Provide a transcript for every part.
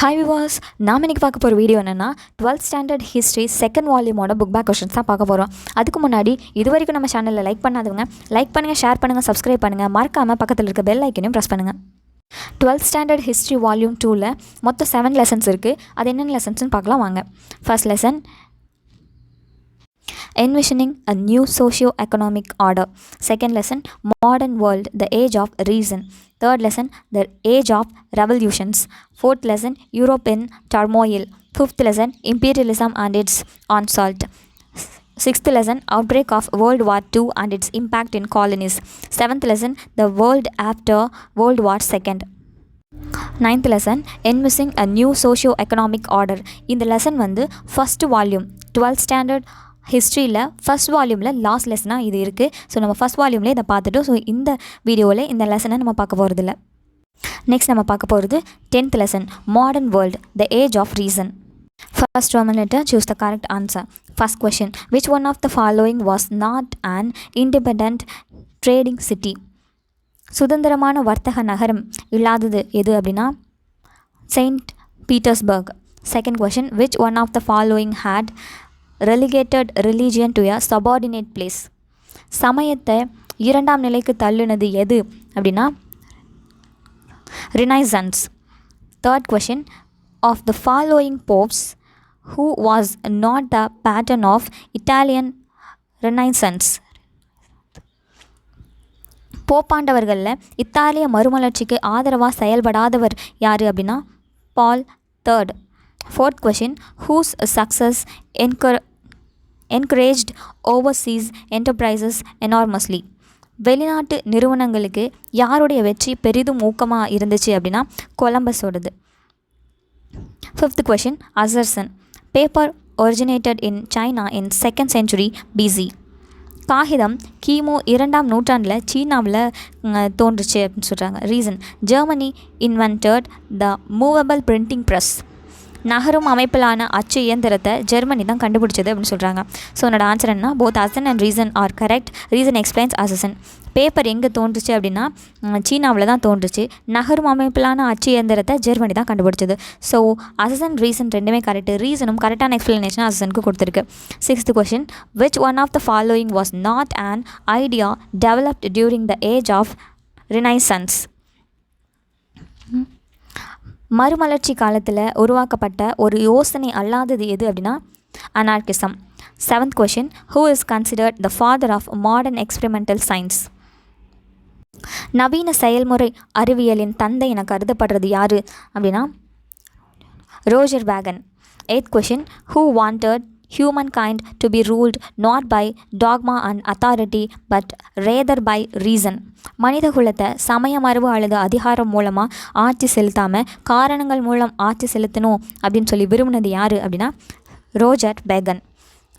Hi விவாஸ், நாம் இன்றைக்கி பார்க்க போகிற வீடியோ என்னென்னா 12th ஸ்டாண்டர்ட் ஹிஸ்ட்ரி செகண்ட் வால்யூமோட புக் பேக் கொஷின்ஸ் தான் பார்க்க போகிறோம். அதுக்கு முன்னாடி இது வரைக்கும் நம்ம சேனலில் லைக் பண்ணாதவங்க லைக் பண்ணுங்கள், ஷேர் பண்ணுங்கள், சப்ஸ்கிரைப் பண்ணுங்கள், மறக்காமல் பக்கத்தில் இருக்க பெல் ஐக்கனையும் ப்ரெஸ் பண்ணுங்கள். 12th ஸ்டாண்டர்ட் ஹிஸ்ட்ரி வால்யூம் 2ல் மொத்தம் 7 லெசன்ஸ் இருக்குது. அது என்னென்ன லெசன்ஸ்னு பார்க்கலாம் வாங்க. First lesson Envisioning a new socio-economic order. Second lesson, Modern World, the Age of Reason. Third lesson, the Age of Revolutions. Fourth lesson, Europe in Turmoil. Fifth lesson, Imperialism and its Onslaught. Sixth lesson, Outbreak of World War II and its impact in colonies. Seventh lesson, the world after World War II. Ninth lesson, Envisioning a new socio-economic order. இந்த lesson வந்து first volume 12th standard ஹிஸ்ட்ரியில் first வால்யூமில் last லெசனாக இது இருக்குது. So நம்ம first வால்யூம்லேயே இதை பார்த்துட்டோம். ஸோ இந்த வீடியோவில் இந்த லெசனை நம்ம பார்க்க போகிறதில்ல. நெக்ஸ்ட் நம்ம பார்க்க போகிறது 10th lesson, modern world, the age of reason. First Roman letter, choose the correct answer. First question, which one of the following was not an independent trading city? சுதந்திரமான வர்த்தக நகரம் இல்லாதது எது அப்படின்னா Saint Petersburg. Second question, which one of the following had relegated religion to a subordinate place? சமயத்தை இரண்டாம் நிலைக்கு தள்ளுனது எது அப்படின்னா Renaissance. Third question, of the following popes who was not the pattern of Italian Renaissance? போப்பாண்டவர்களில் இத்தாலிய மறுமலர்ச்சிக்கு ஆதரவாக செயல்படாதவர் யார் அப்படின்னா Paul third. Fourth question, whose success encouraged overseas enterprises enormously? வெளிநாட்டு நிறுவனங்களுக்கு யாருடைய வெற்றி பெரிதும் ஊக்கமாக இருந்துச்சு அப்படின்னா கொலம்பஸோடது. Fifth question, Assertion. Paper originated in China in 2nd century BC. காகிதம் கிமு 2ஆம் நூற்றாண்டில் சீனாவில் தோன்றுச்சு அப்படின்னு சொல்கிறாங்க. ரீசன், ஜெர்மனி இன்வென்டட் த மூவபிள் பிரிண்டிங் ப்ரெஸ். நகரும் அமைப்பிலான அச்சு இயந்திரத்தை ஜெர்மனி தான் கண்டுபிடிச்சது அப்படின்னு சொல்கிறாங்க. ஸோ என்னோட ஆன்சர் என்ன, both assertion and reason are correct. Reason explains assertion. Paper எங்கே தோன்றுச்சு அப்படின்னா சீனாவில் தான் தோன்றுச்சு. நகரும் அமைப்பிலான அச்சு இயந்திரத்தை ஜெர்மனி தான் கண்டுபிடிச்சது. ஸோ அசன் ரீசன் ரெண்டுமே கரெக்டு. ரீசனும் கரெக்டான எக்ஸ்பிளனேஷன் அசனுக்கு கொடுத்துருக்கு. Sixth question, which one of the following was not an idea developed during the age of Renaissance? மறுமலர்ச்சி காலத்தில் உருவாக்கப்பட்ட ஒரு யோசனை அல்லாதது எது அப்படின்னா anarchism. Seventh question, who is considered the father of modern experimental science? நவீன செயல்முறை அறிவியலின் தந்தை என கருதப்படுறது யார் அப்படின்னா Roger Bacon. Eighth question, who wanted humankind to be ruled not by dogma and authority but rather by reason? மனித குலத்தை சமய மரபு அல்லது அதிகாரம் மூலமாக ஆட்சி செலுத்தாமல் காரணங்கள் மூலம் ஆட்சி செலுத்தணும் அப்படின்னு சொல்லி விரும்பினது யார் அப்படின்னா Roger Bacon.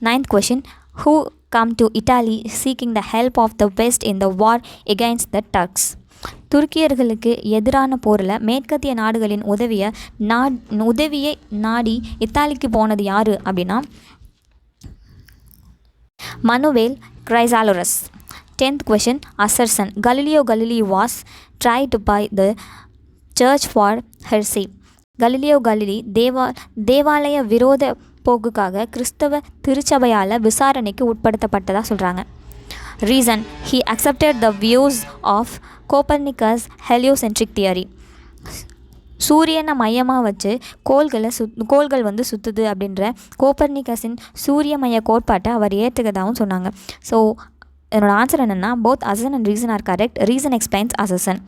Ninth question, who come to Italy seeking the help of the West in the war against the Turks? துருக்கியர்களுக்கு எதிரான போரில் மேற்கத்திய நாடுகளின் உதவியை நாடி இத்தாலிக்கு போனது யார் அப்படின்னா Manuel கிரைசாலரஸ். 10th question, assertion. Galileo Galilei was tried by the church for heresy. Galileo Galilei தேவாலய விரோத போக்குக்காக கிறிஸ்தவ திருச்சபையால் விசாரணைக்கு உட்படுத்தப்பட்டதாக சொல்கிறாங்க. Reason, he accepted the views of Copernicus heliocentric theory. சூரியனை மையமாக வச்சு கோள்கள் வந்து சுற்றுது அப்படின்ற கோப்பர்னிக்கஸின் சூரிய மைய கோட்பாட்டை அவர் ஏற்றுக்கதாகவும் சொன்னாங்க. ஸோ என்னோடய ஆன்சர் என்னென்னா both assertion and reason are correct. Reason explains assertion.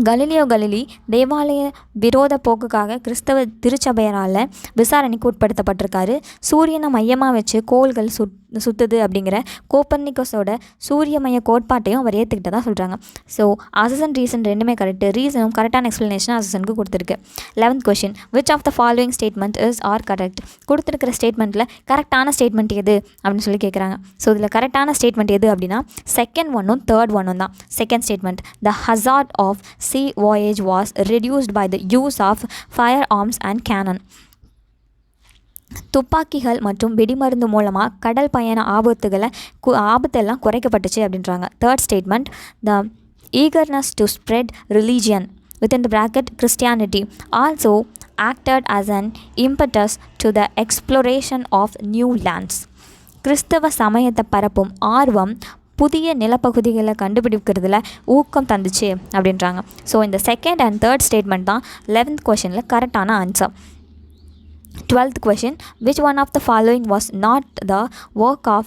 Galileo Galilei தேவாலய விரோத போக்குக்காக கிறிஸ்தவ திருச்சபையரால் விசாரணைக்கு உட்படுத்தப்பட்டிருக்காரு. சூரியனை மையமாக வச்சு கோள்கள் சுற்றுது அப்படிங்கிற கோப்பர்னிக்கஸோட சூரிய மைய கோட்பாட்டையும் அவர் ஏற்றுக்கிட்டதாக சொல்கிறாங்க. ஸோ அசன் ரீசன் ரெண்டுமே கரெக்டு. ரீசனும் கரெக்டான எக்ஸ்ப்ளனேஷன் அசனுக்கு கொடுத்துருக்கு. 11th question, which of the following statement is are correct? கொடுத்துருக்கிற ஸ்டேட்மெண்ட்டில் கரெக்டான ஸ்டேட்மெண்ட் எது அப்படின்னு சொல்லி கேட்குறாங்க. ஸோ இதில் கரெக்டான ஸ்டேட்மெண்ட் எது அப்படின்னா செகண்ட் ஒன்னும் தேர்ட் ஒன்னும் தான். Second statement, the hazard of sea voyage was reduced by the use of firearms and cannon. துப்பாக்கிகள் மற்றும் வெடிமருந்து மூலமாக கடல் பயண ஆபத்தெல்லாம் குறைக்கப்பட்டுச்சு அப்படின்றாங்க. Third statement, the eagerness to spread religion within the bracket Christianity also acted as an impetus to the exploration of new lands. கிறிஸ்தவ சமயத்தை பரப்பும் ஆர்வம் புதிய நிலப்பகுதிகளை கண்டுபிடிக்கிறதுல ஊக்கம் தந்துச்சு அப்படின்றாங்க. ஸோ இந்த செகண்ட் அண்ட் தேர்ட் ஸ்டேட்மெண்ட் தான் 11th கொஷனில் கரெக்டான answer. 12th question, which one of the following was not the work of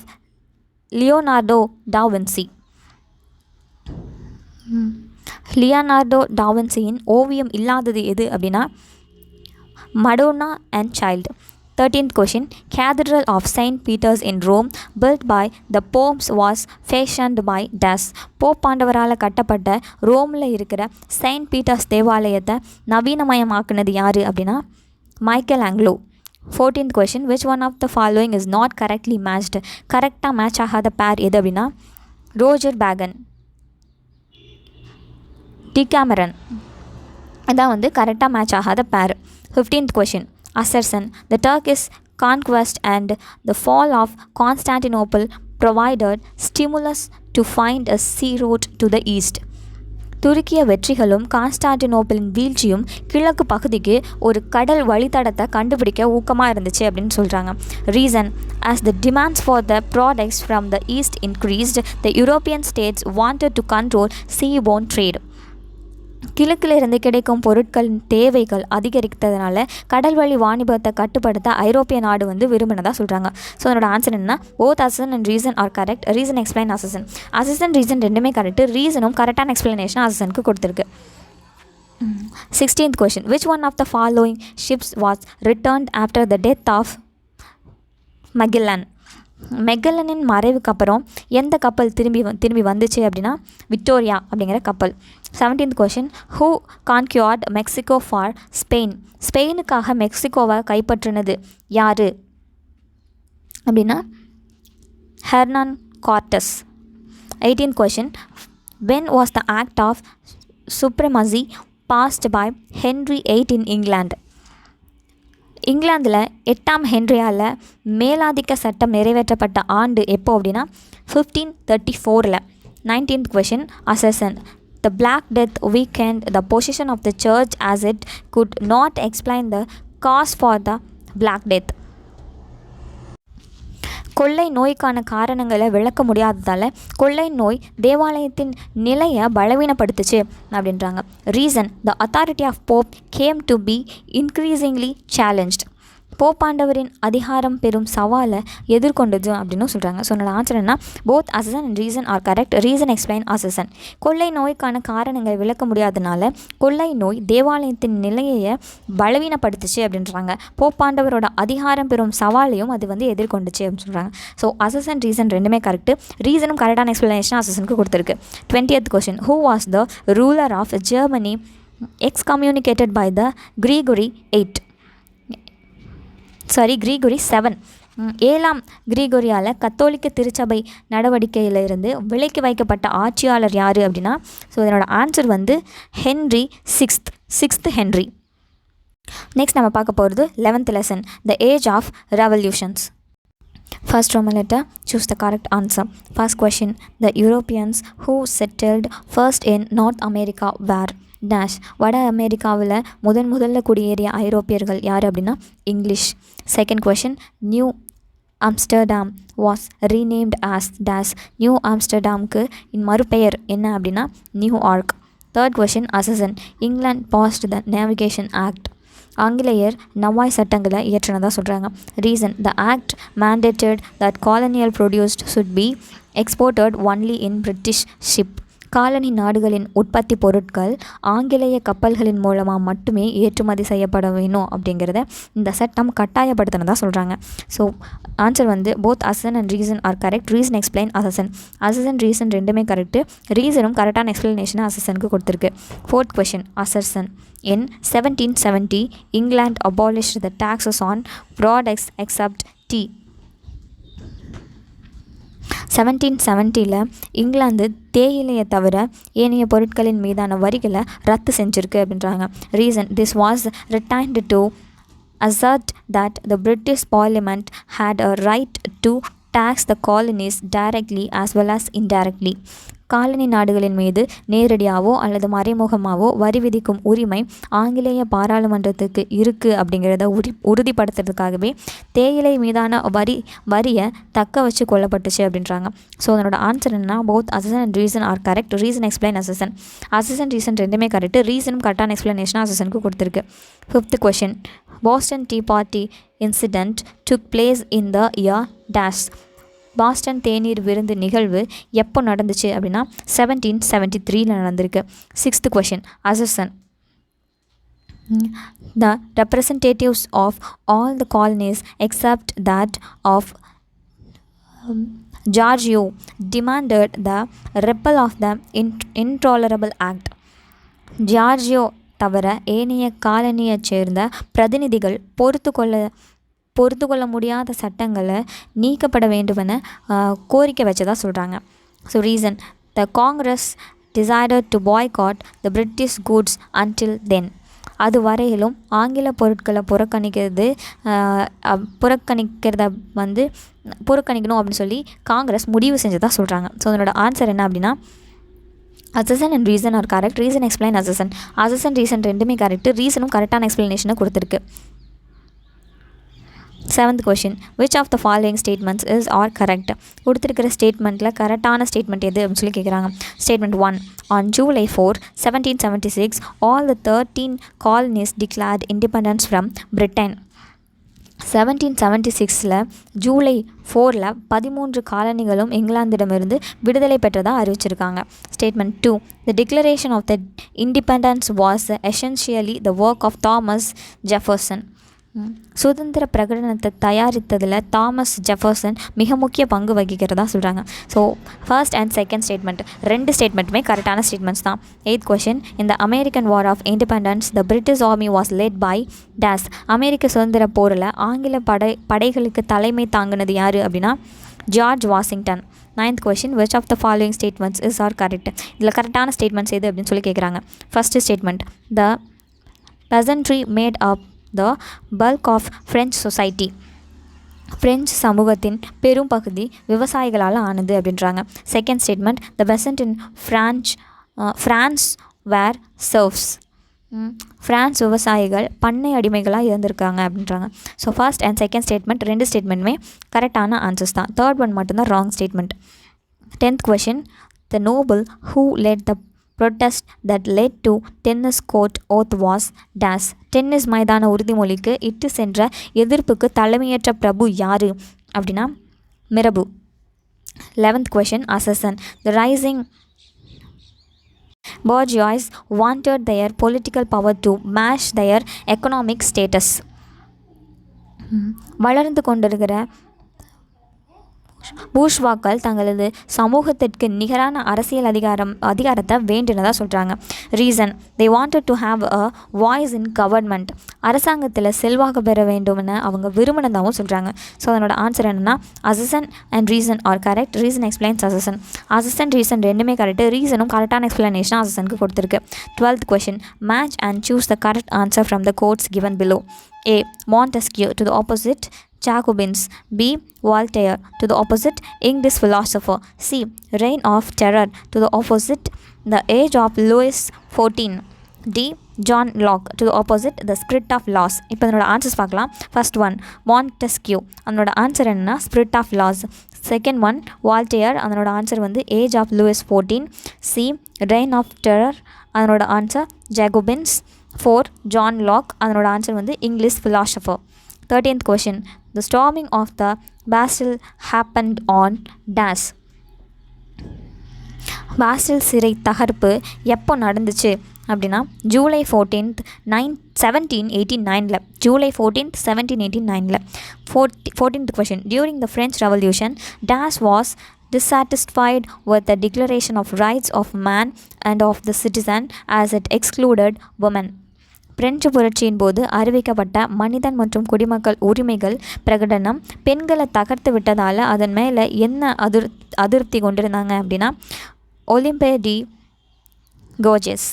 Leonardo da Vinci? Leonardo டாவின்சியின் ஓவியம் இல்லாதது எது அப்படின்னா Madonna and child. 13th question, Cathedral of Saint Peter's in Rome built by the popes was fashioned by das. போப்பாண்டவரால் கட்டப்பட்ட ரோமில் இருக்கிற Saint Peter's தேவாலயத்தை நவீனமயமாக்குனது யார் அப்படின்னா Michael Anglo. 14th question, which one of the following is not correctly matched? கரெக்டாக match ஆகாத pair எது அப்படின்னா ரோஜர் பேகன், டிகாமரன். இதான் வந்து கரெக்டாக மேட்ச் ஆகாத பேர். 15th question, assertion, the Turkish conquest and the fall of Constantinople provided stimulus to find a sea route to the east. துருக்கிய வெற்றிகளும் கான்ஸ்டான்டினோப்பிளின் வீழ்ச்சியும் கிழக்கு பகுதிக்கு ஒரு கடல் வழித்தடத்தை கண்டுபிடிக்க ஊக்கமாக இருந்துச்சு அப்படின்னு சொல்கிறாங்க. Reason, as the demands for the products from the east increased, the European states wanted to control seaborne trade. கிழக்கிலிருந்து கிடைக்கும் பொருட்களின் தேவைகள் அதிகரித்ததுனால கடல் வழி வாணிபத்தை கட்டுப்படுத்த ஐரோப்பிய நாடு வந்து விரும்பினதாக சொல்கிறாங்க. ஸோ அதனோட ஆன்சர் என்ன, both assertion and reason are correct. Reason explain assertion. Assertion reason ரெண்டுமே கரெக்ட். ரீசனும் கரெக்டான எக்ஸ்பிளனேஷன் அசனுக்கு கொடுத்துருக்கு. 16th question, which one of the following ships was returned after the death of Magellan? மெகல்லனின் மறைவுக்கு அப்புறம் எந்த கப்பல் திரும்பி வந்துச்சு அப்படின்னா விக்டோரியா அப்படிங்கிற கப்பல். 17th question, who conquered Mexico for Spain? ஸ்பெயினுக்காக மெக்சிகோவை கைப்பற்றினது யார் அப்படின்னா Hernan cards. 18th question, when was the act of supremacy passed by Henry VIII in England? இங்கிலாந்தில் 8ஆம் ஹென்ரியால் மேலாதிக்க சட்டம் நிறைவேற்றப்பட்ட ஆண்டு எப்போ அப்படின்னா 1534. 19th question, assertion, the Black Death weakened the position of the church as it could not explain the cause for the Black Death. கொள்ளை நோய்க்கான காரணங்களை விளக்க முடியாததால் கொள்ளை நோய் தேவாலயத்தின் நிலையை பலவீனப்படுத்துச்சு அப்படின்றாங்க. Reason, the authority of Pope came to be increasingly challenged. போப்பாண்டவரின் அதிகாரம் பெறும் சவாலை எதிர்கொண்டது அப்படின்னு சொல்கிறாங்க. ஸோ என்னோட ஆன்சர் என்ன, both assertion and reason are correct. Reason explain assertion. கொள்ளை நோய்க்கான காரணங்களை விளக்க முடியாதனால கொள்ளை நோய் தேவாலயத்தின் நிலையை பலவீனப்படுத்துச்சு அப்படின்றாங்க. போப்பாண்டவரோட அதிகாரம் பெறும் சவாலையும் அது வந்து எதிர்கொண்டுச்சு அப்படின்னு சொல்கிறாங்க. ஸோ அசன் ரீசன் ரெண்டுமே கரெக்ட். ரீசனும் கரெக்டான எக்ஸ்பிளனேஷன் அசனுக்கு கொடுத்துருக்கு. 20th question, who was the ruler of Germany excommunicated by the Gregory 7? 7ஆம் கிரிகோரியால் கத்தோலிக்க திருச்சபை நடவடிக்கையிலிருந்து விலக்கி வைக்கப்பட்ட ஆட்சியாளர் யார் அப்படின்னா ஸோ இதனோட ஆன்சர் வந்து ஹென்ரி 6th ஹென்ரி. நெக்ஸ்ட் நம்ம பார்க்க போகிறது 11th lesson, the age of revolutions. First Roman letter, choose the correct answer. First question, the Europeans who settled first in North America were dash. வட அமெரிக்காவில் முதல்ல குடியேறிய ஐரோப்பியர்கள் யார் அப்படின்னா English. Second question, New Amsterdam was renamed as dash. New ஆம்ஸ்டர்டாமுக்கு மறுபெயர் என்ன அப்படின்னா New York. Third question, assertion, England passed the navigation act. ஆங்கிலேயர் நவாய் சட்டங்களை இயற்றினதாக சொல்கிறாங்க. Reason, the act mandated that colonial produced should be exported only in British ship. காலனி நாடுகளின் உற்பத்தி பொருட்கள் ஆங்கிலேய கப்பல்களின் மூலமாக மட்டுமே ஏற்றுமதி செய்யப்பட வேணும் அப்படிங்கிறத இந்த சட்டம் கட்டாயப்படுத்தினதாக சொல்கிறாங்க. ஸோ ஆன்சர் வந்து both assertion and reason are correct. Reason explain assertion reason ரெண்டுமே கரெக்டு. ரீசனும் கரெக்டான எக்ஸ்பிளனேஷனை அசனுக்கு கொடுத்துருக்கு. Fourth question, assertion, in 1770 England abolished the taxes on products except tea. 1770 England தேயிலையை தவிர ஏனைய பொருட்களின் மீதான வரிகளை ரத்து செஞ்சுருக்கு அப்படின்றாங்க. Reason, this was retained to assert that the British Parliament had a right to tax the colonies directly as well as indirectly. Colony நாடுகளின் மீது நேரடியாகவோ அல்லது மறைமுகமாகவோ வரி விதிக்கும் உரிமை ஆங்கிலேய பாராளுமன்றத்துக்கு இருக்குது அப்படிங்கிறத உறுதிப்படுத்துறதுக்காகவே தேயிலை மீதான வரியை தக்க வச்சு கொள்ளப்பட்டுச்சு அப்படின்றாங்க. ஸோ அதனோட ஆன்சர் என்னன்னா both assertion and reason are correct. Reason explain assertion. Assertion reason ரெண்டுமே கரெக்ட். ரீசனும் கரெக்டான எக்ஸ்பிளனேஷன் அசசனுக்கு கொடுத்துருக்கு. 5th question. Boston Tea Party incident took place in the year dash. Boston தேநீர் விருந்து நிகழ்வு எப்போ நடந்துச்சு அப்படின்னா 1773 நடந்திருக்கு. 6th question. Assertion. The representatives of all the colonies except that of Georgia demanded the repeal of the Intolerable Act. Giorgio தவிர ஏனைய காலனியைச் சேர்ந்த பிரதிநிதிகள் பொறுத்து கொள்ள முடியாத சட்டங்களை நீக்கப்பட வேண்டுமென கோரிக்கை வச்சதாக சொல்கிறாங்க. So reason, the Congress decided to boycott the British goods until then. அது வரையிலும் ஆங்கில பொருட்களை புறக்கணிக்கணும் அப்படின்னு சொல்லி காங்கிரஸ் முடிவு செஞ்சதாக சொல்கிறாங்க. ஸோ அதனோட ஆன்சர் என்ன அப்படின்னா assertion and reason are correct. Reason explain assertion. Assertion reason ரெண்டுமே கரெக்ட். ரீசனும் கரெக்டான எக்ஸ்பிளனேஷனை கொடுத்துருக்கு. 7th question. Which of the following statements is or correct? கொடுத்துருக்கிற ஸ்டேட்மெண்ட்டில் கரெக்டான ஸ்டேட்மெண்ட் எது அப்படின்னு சொல்லி கேட்குறாங்க. Statement 1. On July 4, 1776, all the 13 colonies declared independence from Britain. 1776 July 4 13 காலனிகளும் இங்கிலாந்திடமிருந்து விடுதலை பெற்றதாக அறிவிச்சிருக்காங்க. Statement 2. The declaration of the independence was essentially the work of Thomas Jefferson. சுதந்திர பிரகடனத்தை தயாரித்ததில் தாமஸ் ஜெஃபர்சன் மிக முக்கிய பங்கு வகிக்கிறதா சொல்கிறாங்க. So first and second statement ரெண்டு ஸ்டேட்மெண்ட்டுமே கரெக்டான ஸ்டேட்மெண்ட்ஸ் தான். 8th question. இந்த American war of independence the British army was led by dash. அமெரிக்க சுதந்திர போரில் ஆங்கில படைகளுக்கு தலைமை தாங்கினது யார் அப்படின்னா George Washington. 9th question. Which of the following statements is or correct? இதில் கரெக்டான ஸ்டேட்மெண்ட்ஸ் எது அப்படின்னு சொல்லி கேட்குறாங்க. First statement, the peasantry made up the bulk of French society. பிரெஞ்சு சமூகத்தின் பெரும் பகுதி விவசாயிகளால் ஆனது அப்படின்றாங்க. Second statement, the peasant in France were serfs. France விவசாயிகள் பண்ணை அடிமைகளாக இருந்திருக்காங்க அப்படின்றாங்க. ஸோ ஃபர்ஸ்ட் அண்ட் செகண்ட் ஸ்டேட்மெண்ட் ரெண்டு ஸ்டேட்மெண்ட்டுமே கரெக்டான ஆன்சர்ஸ் தான். தேர்ட் ஒன் மட்டும்தான் wrong statement. 10th question. The noble who led the protest that led to tennis court oath was dash. Tennis மைதான உறுதிமொழிக்கு இட்டு சென்ற எதிர்ப்புக்கு தலைமையேற்ற பிரபு யார் அப்படின்னா Mirabeau. 11th question. Assertion. The rising bourgeois wanted their political power to match their economic status. வளர்ந்து கொண்டிருக்கிற பூஷ்வாக்கள் தங்களது சமூகத்திற்கு நிகரான அரசியல் அதிகாரத்தை வேண்டினதாக சொல்கிறாங்க. Reason, they wanted to have a voice in government. அரசாங்கத்தில் செல்வாக்கு பெற வேண்டும்னு அவங்க விரும்பினதாகவும் சொல்கிறாங்க. ஸோ அதனோட ஆன்சர் என்னென்னா assertion and reason are correct. Reason explains assertion. Assertion reason ரெண்டுமே கரெக்ட். ரீசனும் கரெக்டான எக்ஸ்பிளனேஷன் அசசனுக்கு கொடுத்துருக்கு. 12th question. Match and choose the correct answer from the quotes given below. A. Montesquieu to the opposite Jacobins. B. Voltaire to the opposite English philosopher. C. Reign of Terror to the opposite The Age of Louis XIV. D. John Locke to the opposite The Spirit of Laws. இப்போ அதனோட answers பார்க்கலாம். First one Montesquieu, அதனோட answer என்னன்னா spirit of laws. Second one Voltaire, அதனோட answer வந்து age of Louis 14. C reign of terror, அதனோட answer Jacobins. 4 John Locke, அதனோட answer வந்து English philosopher. 13th question. The storming of the Bastille happened on dash. பாஸ்டில் சிறை தகர்ப்பு எப்போ நடந்துச்சு அப்படின்னா July 14th 1789. July 14th 1789. 14th question. During the French Revolution, Dash was dissatisfied with the Declaration of Rights of Man and of the Citizen as it excluded women. French புரட்சியின் போது அறிவிக்கப்பட்ட மனிதன் மற்றும் குடிமக்கள் உரிமைகள் பிரகடனம் பெண்களை தகர்த்து விட்டதால் அதன் மேலே என்ன அதிருப்தி கொண்டிருந்தாங்க அப்படின்னா Olympe de Gouges.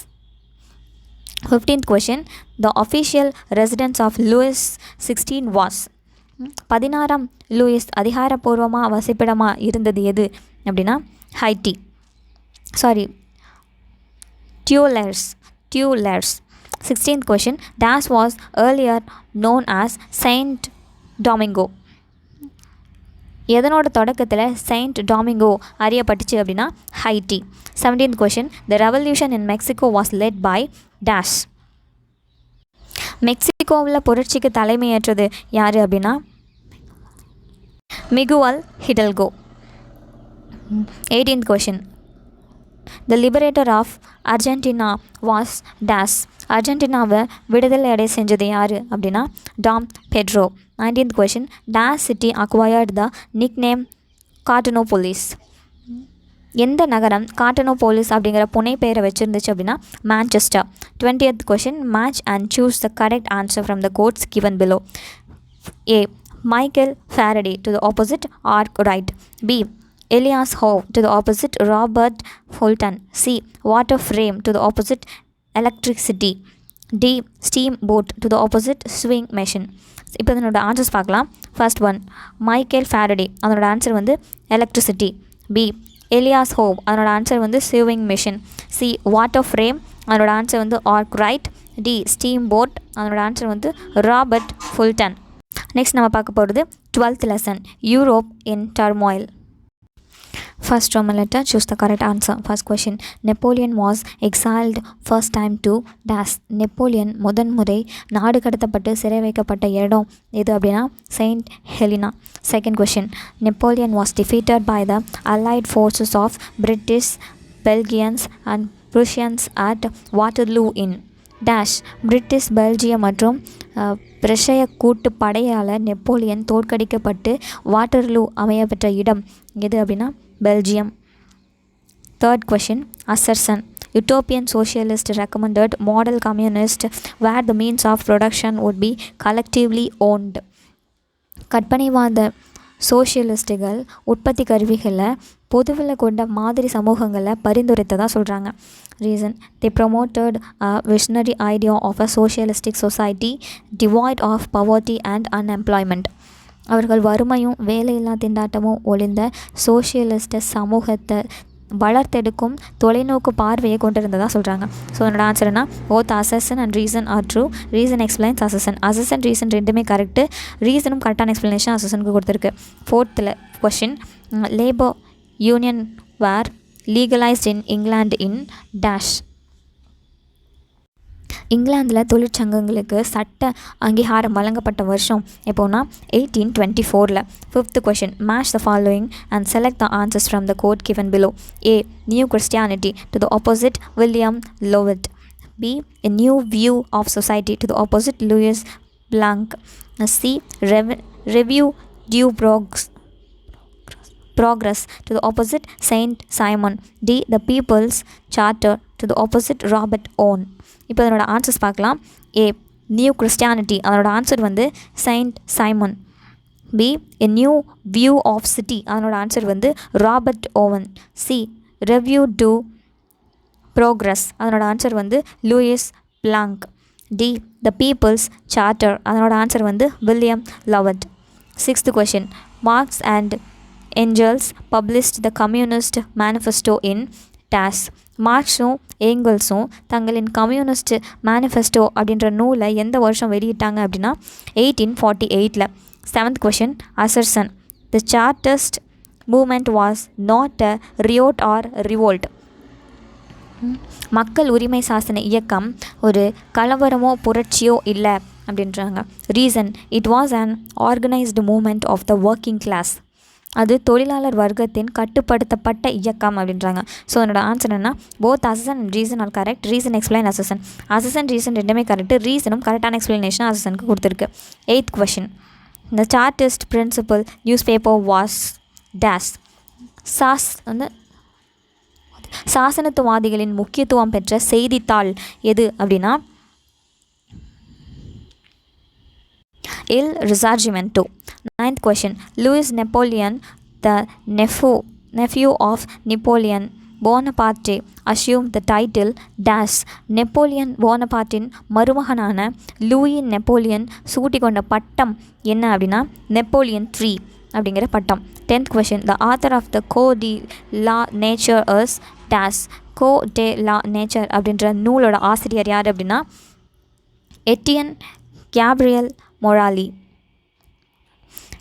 15th question. The official residence of Louis XVI was. 16ஆம் லூயிஸ் அதிகாரப்பூர்வமாக வசிப்பிடமாக இருந்தது எது அப்படின்னா Haiti. Sorry, Tuilers. 16th question. Das was earlier known as Saint Domingo. எதனோட தொடக்கத்தில் செயின்ட் டாமிங்கோ அறியப்பட்டுச்சு அப்படின்னா Haiti. 17th question. The revolution in Mexico was led by dash. மெக்சிகோவில் புரட்சிக்கு தலைமையேற்றது யார் அப்படின்னா Miguel Hidalgo. 18th question. The liberator of Argentina was dash. அர்ஜென்டினாவை விடுதலை அடைய செஞ்சது யார் அப்படின்னா Dom Pedro. 19th question. Dash city acquired the nickname Cottonopolis. எந்த நகரம் காட்டனோபோலிஸ் அப்படிங்கிற புனை பெயரை வச்சுருந்துச்சு அப்படின்னா Manchester. 20th question. Match and choose the correct answer from the codes given below. A. Michael Faraday to the opposite arc right. B. Elias Howe to the opposite Robert Fulton. C. Water frame to the opposite electricity. D. Steamboat to the opposite swing machine. இப்போ இதனோட answers பார்க்கலாம். First one Michael Faraday, அதனோட answer வந்து electricity. B. Elias Howe, அதனோட answer வந்து sewing machine. C. Water frame, அதனோட answer வந்து Arkwright. D. Steam boat, அதனோட ஆன்சர் வந்து ராபர்ட் ஃபுல்டன். நெக்ஸ்ட் நம்ம பார்க்க போகிறது 12th lesson Europe in turmoil. First Roman letter, choose the correct answer. First question. Napoleon was exiled first time to dash. Napoleon முதன் முறை நாடு கடத்தப்பட்டு சிறை வைக்கப்பட்ட இடம் எது அப்படின்னா Saint Helena. Second question. Napoleon was defeated by the allied forces of British, Belgians and Prussians at Waterloo in dash. British, Belgium மற்றும் பிரஷ்ய கூட்டு படையால் நெப்போலியன் தோற்கடிக்கப்பட்டு வாட்டர்லூ அமையப்பெற்ற இடம் எது அப்படின்னா Belgium. Third question. Assertion. Utopian socialist recommended model communist where the means of production would be collectively owned. கற்பனைவாத சோஷியலிஸ்ட்டுகள் உற்பத்தி கருவிகளை பொதுவில் கொண்ட மாதிரி சமூகங்களை பரிந்துரைத்ததாக சொல்கிறாங்க. Reason. They promoted a visionary idea of a socialistic society devoid of poverty and unemployment. அவர்கள் வறுமையும் வேலையில்லா திண்டாட்டமும் ஒளிந்த சோஷியலிஸ்ட் சமூகத்தை வளர்த்தெடுக்கும் தொலைநோக்கு பார்வையை கொண்டிருந்ததாக சொல்கிறாங்க. ஸோ அதனோட ஆன்சர்னா both assertion and reason are true. Reason explains assertion. Assertion reason ரெண்டுமே கரெக்டு. ரீசனும் கரெக்டான எக்ஸ்பிளனேஷன் அசசனுக்கு கொடுத்துருக்கு. 4th question. Labour union were legalised in England in dash. இங்கிலாந்தில் தொழிற்சங்கங்களுக்கு சட்ட அங்கீகாரம் வழங்கப்பட்ட வருஷம் எப்போனா 1824. 5th question. Match the following and select the answers from the code given below. A. New Christianity to the opposite William Lovett. B. A new view of society to the opposite Louis Blanc. C. Review du Progress to the opposite Saint Simon. D. The People's Charter to the opposite Robert Owen. இப்போ அதனோட answers பார்க்கலாம். A. New Christianity, அதனோட answer வந்து Saint Simon. B. A new view of city, அதனோட answer வந்து Robert Owen. C. Review to progress, அதனோட answer வந்து Louis Blanc. D. The people's charter, அதனோட ஆன்சர் வந்து William Lovett. 6th question. Marx and Engels published the communist manifesto in dash. மார்க்ஸும் ஏங்கல்ஸும் தங்களின் communist manifesto அப்படின்ற நூலை எந்த வருஷம் வெளியிட்டாங்க அப்படின்னா 1848. 7th question. Assertion. The Chartist movement was not a riot or revolt. மக்கள் உரிமை சாசன இயக்கம் ஒரு கலவரமோ புரட்சியோ இல்லை அப்படின்றாங்க. Reason. It was an organised movement of the working class. அது தொழிலாளர் வர்க்கத்தின் கட்டுப்படுத்தப்பட்ட இயக்கம் அப்படின்றாங்க. ஸோ என்னோட ஆன்சர் என்ன, both assertion and reason are correct. Reason explain assertion. Assertion reason ரெண்டுமே கரெக்ட். ரீசனும் கரெக்டான எக்ஸ்பிளனேஷன் அசசனுக்கு கொடுத்துருக்கு. 8th question. The Chartist principal newspaper பேப்பர் வாஸ் டேஸ். சாசனத்துவாதிகளின் முக்கியத்துவம் பெற்ற செய்தித்தாள் எது அப்படின்னா இல் ரிசார்ஜிமெண்டோ. 9th கொஷின். Louis Napoleon the nephew of Napoleon Bonaparte assumed the title dash. Napoleon போனபார்ட்டின் மருமகனான லூயி நெப்போலியன் சூட்டி கொண்ட பட்டம் என்ன அப்படின்னா நெப்போலியன் 3. அப்படிங்கிற பட்டம். 10th question, the author of the Code de la Nature is dash. Code de la Nature அப்படின்ற நூலோட ஆசிரியர் யார் அப்படின்னா Etienne Gabriel மொராலி.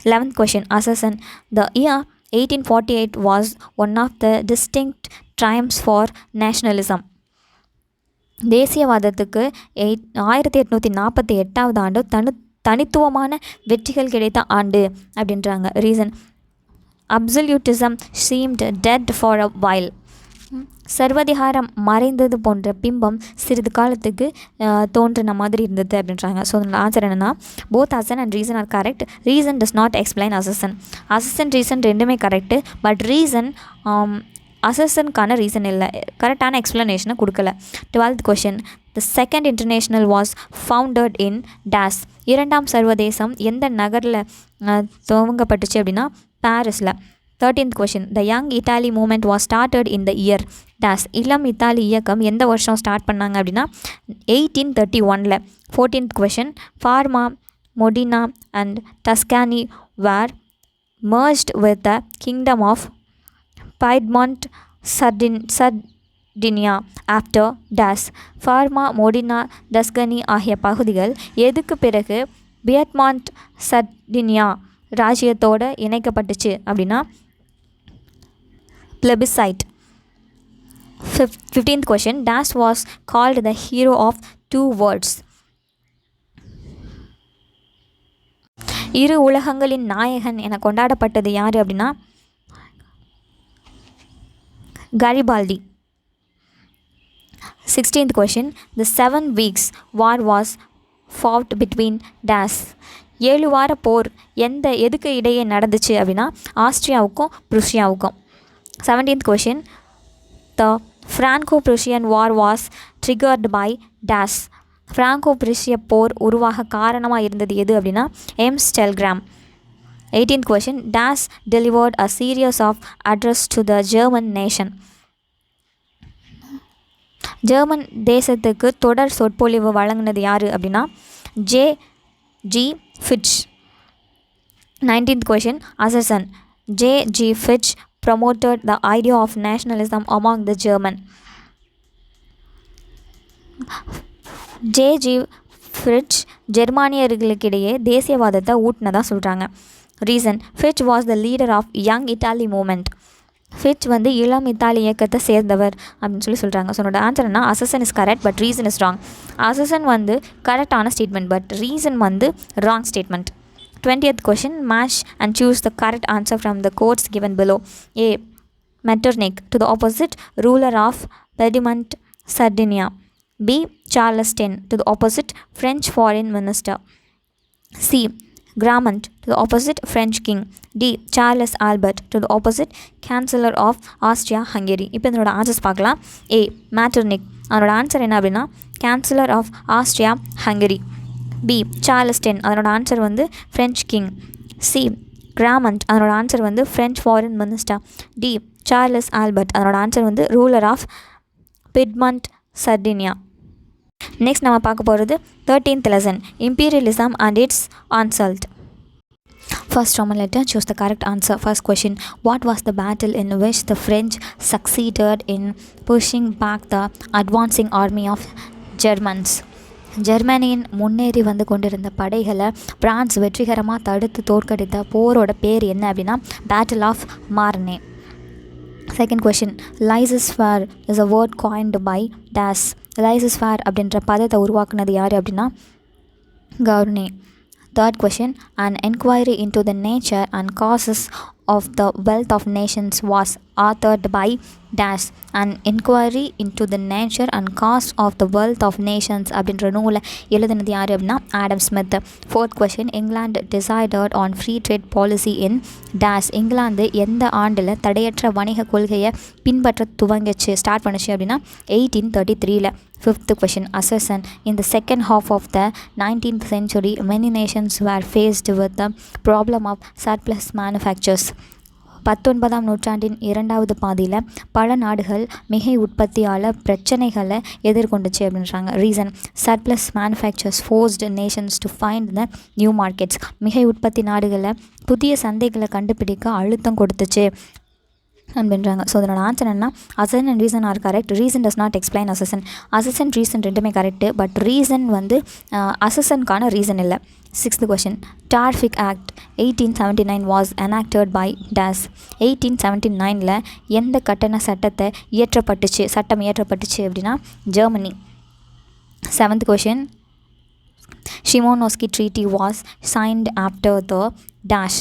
11th question, assassin. The year 1848 was one of the distinct triumphs for nationalism. தேசியவாதத்துக்கு 1848 ஆண்டு தனித்துவமான வெற்றிகள் கிடைத்த ஆண்டு அப்படின்றாங்க. Reason, absolutism seemed dead for a while. சர்வதிகாரம் மறைந்தது போன்ற பிம்பம் சிறிது காலத்துக்கு தோன்றின மாதிரி இருந்தது அப்படின்றாங்க. ஸோ அதில் ஆன்சர் என்னென்னா both assertion and reason are correct. Reason does not explain assertion. Assertion reason ரெண்டுமே கரெக்டு. பட் ரீசன் அசசனுக்கான ரீசன் இல்லை, கரெக்டான எக்ஸ்ப்ளனேஷனை கொடுக்கல. 12th question, the second international was founded in dash. இரண்டாம் சர்வதேசம் எந்த நகரில் துவங்கப்பட்டுச்சு அப்படின்னா பாரிஸில். 13th question, the young Italy movement was started in the year dash. இளம் இத்தாலி இயக்கம் எந்த வருஷம் ஸ்டார்ட் பண்ணாங்க அப்படின்னா 1831. 14th question, Parma, Modena and Tuscany were merged with the kingdom of Piedmont, Sardinia after dash. Parma, Modena, Tuscany ஆகிய பகுதிகள் எதுக்கு பிறகு பியட்மாண்ட் சர்டினியா ராஜ்யத்தோடு இணைக்கப்பட்டுச்சு அப்படின்னா plebiscite. 15th question, dash was called the hero of two words. இரு உலகங்களின் நாயகன் என கொண்டாடப்பட்டது யார் அப்படின்னா Garibaldi. 16th question, the 7 weeks war was fought between dash. 7 வார போர் எதுக்கு இடையே நடந்துச்சு அப்படின்னா ஆஸ்திரியாவுக்கும் புருஷியாவுக்கும். 17th question, the Franco-Prussian war was triggered by dash. Franco பிரிஷிய போர் உருவாக காரணமாக இருந்தது எது அப்படின்னா Ems telegram. 18th question, dash delivered a series of address to the German nation. German தேசத்துக்கு தொடர் சொற்பொழிவு வழங்கினது யார் அப்படின்னா ஜே.ஜி. Fitch. 19th question, assassin. J.G. Fitch promoted the idea of nationalism among the German. J.G. Fitch ஜெர்மானியர்களுக்கிடையே தேசியவாதத்தை ஊட்டினதாக சொல்கிறாங்க. Reason, Fitch was the leader of young Italy movement. Fitch இளம் இத்தாலி இயக்கத்தை சேர்ந்தவர் அப்படின்னு சொல்கிறாங்க. ஸோ என்னோட ஆன்சர் என்ன, assertion is correct but reason is wrong. Assertion கரெக்டான statement but reason wrong statement. 20th question, match and choose the correct answer from the quotes given below. A. Metternich, to the opposite, ruler of Piedmont, Sardinia. B. Charles X, to the opposite, French foreign minister. C. Gramont, to the opposite, French king. D. Charles Albert, to the opposite, chancellor of Austria-Hungary. இப்போ இதனோட answers பார்க்கலாம். A. Metternich, அதனோட answer என்ன அப்படின்னா chancellor of Austria-Hungary. B. Charles X, அதனோட answer French king. C. Gramont, அதனோட answer French foreign minister. D. Charles Albert, அதனோட answer ruler of Piedmont, Sardinia. Next நம்ம பார்க்க போகிறது 13th lesson, imperialism and its onslaught. First Roman letter, choose the correct answer. First question, what was the battle in which the French succeeded in pushing back the advancing army of Germans? ஜெர்மனியின் முன்னேறி கொண்டிருந்த படைகளை France வெற்றிகரமாக தடுத்து தோற்கடித்த போரோட பேர் என்ன அப்படின்னா battle of Marne. Second question, laissez faire is a word coined by dash. Laissez faire அப்படின்ற பதத்தை உருவாக்குனது யார் அப்படின்னா Gournay. Third question, an enquiry into the nature and causes of the wealth of nations was authored by dash. An enquiry into the nature and cause of the wealth of nations அப்படின்ற நூலை எழுதினது யார் அப்படின்னா Adam Smith. Fourth question, England decided on free trade policy in dash. England எந்த ஆண்டில் தடையற்ற வணிக கொள்கையை பின்பற்ற ஸ்டார்ட் பண்ணுச்சு அப்படின்னா 1833. Fifth question, assassin. In the second half of the 19th century, many nations were faced with the problem of surplus manufactures. 19ஆம் நூற்றாண்டின் இரண்டாவது பாதியில் பல நாடுகள் மிகை உற்பத்தியால் பிரச்சனைகளை எதிர்கொண்டுச்சு அப்படின்றாங்க. Reason surplus manufacturers forced Nations to find the new markets. மிகை உற்பத்தி நாடுகளை புதிய சந்தைகளை கண்டுபிடிக்க அழுத்தம் கொடுத்துச்சு அப்படின்றாங்க. ஸோ அதனோட ஆன்சர் என்ன? Assertion and reason are correct. Reason does not explain assertion. Assertion reason ரெண்டுமே கரெக்டு. பட் ரீசன் வந்து அசனுக்கான ரீசன் இல்லை. 6th question. Tariff Act 1879 was enacted by DAS. 1879ல் எந்த கட்டண சட்டம் இயற்றப்பட்டுச்சு அப்படின்னா Germany. 7th question. Shimonoseki Treaty was signed after the dash.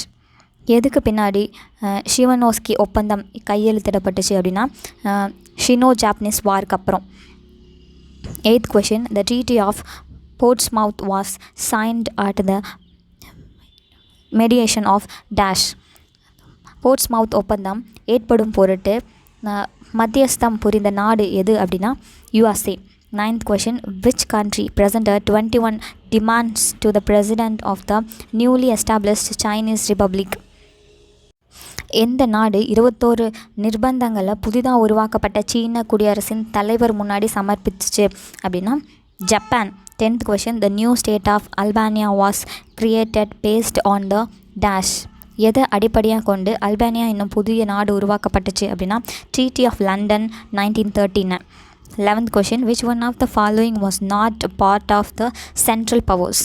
எதுக்கு பின்னாடி ஷிமனோஸ்கி ஒப்பந்தம் கையெழுத்திடப்பட்டுச்சு அப்படின்னா ஷினோ ஜாப்பனீஸ் வார்க்கு அப்புறம். 8th question. The Treaty of Portsmouth was signed at the mediation of dash. Portsmouth ஒப்பந்தம் ஏற்படும் பொருட்டு மத்தியஸ்தம் புரிந்த நாடு எது அப்படின்னா USA. 9th question. Which country presented 21 demands to the president of the newly established Chinese Republic? எந்த நாடு 21 நிர்பந்தங்களை புதிதாக உருவாக்கப்பட்ட சீன குடியரசின் தலைவர் முன்னாடி சமர்ப்பிச்சிச்சு அப்படின்னா Japan. 10th question. The new state of Albania was created based on the dash. எதை அடிப்படையாக கொண்டு அல்பானியா என்னும் புதிய நாடு உருவாக்கப்பட்டுச்சு அப்படின்னா treaty of London 1913. 11th question. Which one of the following was not part of the central powers?